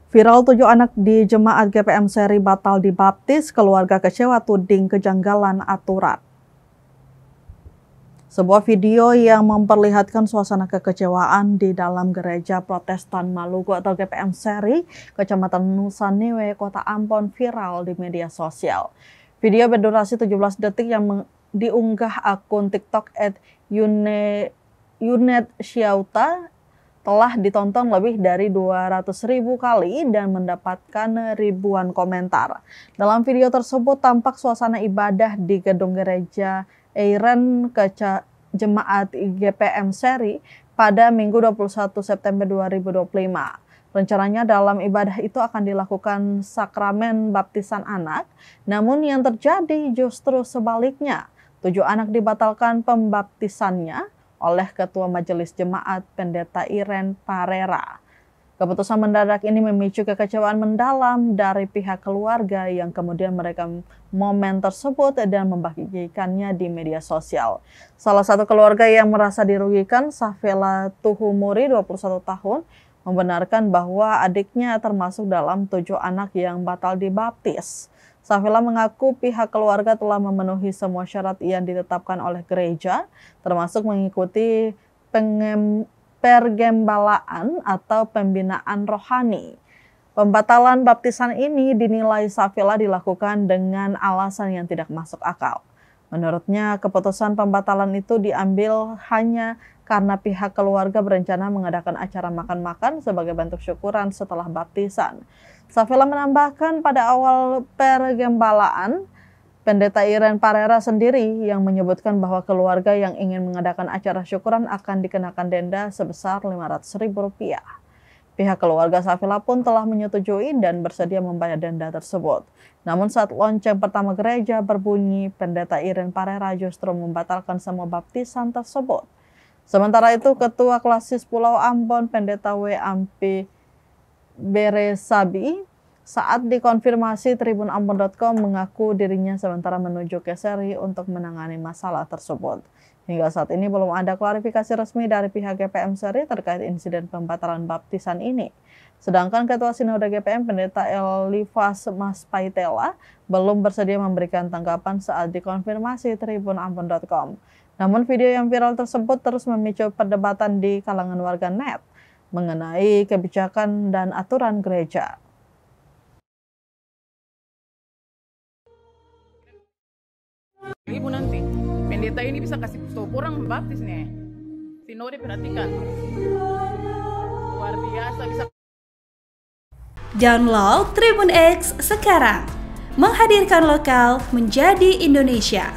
Viral 7 anak di jemaat GPM Seri batal dibaptis, keluarga kecewa tuding kejanggalan aturan. Sebuah video yang memperlihatkan suasana kekecewaan di dalam gereja Protestan Maluku atau GPM Seri, Kecamatan Nusa Niue, Kota Ambon viral di media sosial. Video berdurasi 17 detik yang diunggah akun TikTok @YunetSyauta telah ditonton lebih dari 200.000 kali dan mendapatkan ribuan komentar. Dalam video tersebut tampak suasana ibadah di gedung gereja Eiren Jemaat GPM Seri pada Minggu 21 September 2025. Rencananya dalam ibadah itu akan dilakukan sakramen baptisan anak, namun yang terjadi justru sebaliknya. 7 anak dibatalkan pembaptisannya oleh Ketua Majelis Jemaat Pendeta Iren Parera. Keputusan mendadak ini memicu kekecewaan mendalam dari pihak keluarga yang kemudian merekam momen tersebut dan membagikannya di media sosial. Salah satu keluarga yang merasa dirugikan, Safela Tuhumuri, 21 tahun, membenarkan bahwa adiknya termasuk dalam 7 anak yang batal dibaptis. Safela mengaku pihak keluarga telah memenuhi semua syarat yang ditetapkan oleh gereja, termasuk mengikuti pergembalaan atau pembinaan rohani. Pembatalan baptisan ini dinilai Safela dilakukan dengan alasan yang tidak masuk akal. Menurutnya, keputusan pembatalan itu diambil hanya karena pihak keluarga berencana mengadakan acara makan-makan sebagai bentuk syukuran setelah baptisan. Safela menambahkan pada awal pergembalaan, Pendeta Iren Parera sendiri yang menyebutkan bahwa keluarga yang ingin mengadakan acara syukuran akan dikenakan denda sebesar Rp500.000. Pihak keluarga Safela pun telah menyetujui dan bersedia membayar denda tersebut. Namun saat lonceng pertama gereja berbunyi, Pendeta Iren Parera justru membatalkan semua baptisan tersebut. Sementara itu, Ketua Klasis Pulau Ambon, Pendeta W. Ampi Beresabi, saat dikonfirmasi tribunambon.com mengaku dirinya sementara menuju ke Seri untuk menangani masalah tersebut. Hingga saat ini belum ada klarifikasi resmi dari pihak GPM Seri terkait insiden pembatalan baptisan ini. Sedangkan Ketua Sinode GPM Pendeta Elifas Mas Paitela belum bersedia memberikan tanggapan saat dikonfirmasi tribunambon.com. Namun video yang viral tersebut terus memicu perdebatan di kalangan warganet mengenai kebijakan dan aturan gereja. Ibu nanti, pendeta ini bisa kasih stop orang baptis nih. Sinode perhatikan. Luar biasa bisa. Download Tribun X sekarang. Menghadirkan lokal menjadi Indonesia.